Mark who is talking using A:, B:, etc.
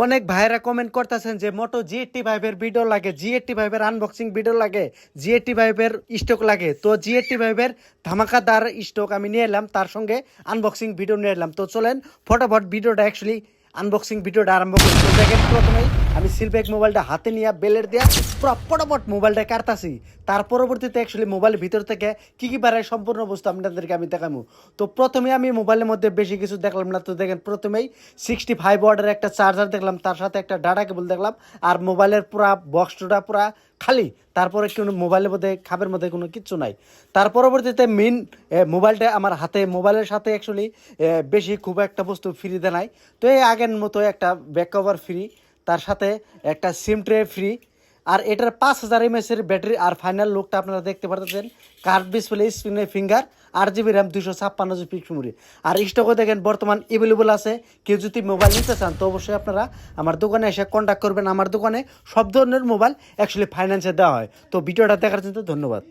A: অনেক ভাইরা কমেন্ট করতেছেন যে মোটো জি85 এর ভিডিও লাগে, জি85 এর আনবক্সিং ভিডিও লাগে, জি85 এর স্টক লাগে। তো জি85 এর ধামাকাদার স্টক আমি নিয়ে এলাম, তার সঙ্গে আনবক্সিং ভিডিও নিয়ে এলাম। তো চলেন ফটাফট ভিডিওটা অ্যাকচুয়ালি আনবক্সিং ভিডিওটা আরম্ভ করি। তো দেখেন প্রথমেই আমি সিলব্যাক মোবাইলটা হাতে নিয়ে বেলের দিয়া পুরো ফটাফট মোবাইলটা কাটতাছি। তার পরবর্তীতে অ্যাকচুয়ালি মোবাইলের ভিতর থেকে কি কি বাড়ায় সম্পূর্ণ বস্তু আপনাদেরকে আমি দেখাবো। তো প্রথমে আমি মোবাইলের মধ্যে বেশি কিছু দেখলাম না। তো দেখেন প্রথমেই 65 ওয়াটের একটা চার্জার দেখলাম, তার সাথে একটা ডাটা কেবল দেখলাম, আর মোবাইলের পুরা বক্সটা পুরা খালি। তারপরে কোনো মোবাইলের মধ্যে খাবের মধ্যে কোনো কিচ্ছু নাই। তার পরবর্তীতে মেন মোবাইলটা আমার হাতে, মোবাইলের সাথে অ্যাকচুয়ালি বেশি খুব একটা বস্তু ফ্রিতে নাই। তো এই আগের মতো একটা ব্যাক কভার ফ্রি, তার সাথে একটা সিম ট্রে ফ্রি, আর এটার 5000 এমএসের ব্যাটারি। আর ফাইনাল লুকটা আপনারা দেখতে পাচ্ছেন, কার্ভ ডিসপ্লে, স্ক্রিনে finger, 8 GB RAM, 256 GB memory. আর স্টকও দেখেন বর্তমান অ্যাভেলেবল আছে। কেউ যদি মোবাইল নিতে চান তো অবশ্যই আপনারা আমার দোকানে এসে কন্ট্যাক্ট করবেন। আমার দোকানে সব ধরনের মোবাইল অ্যাকচুয়ালি ফাইন্যান্সে দেওয়া হয়। তো ভিডিওটা দেখার জন্য ধন্যবাদ।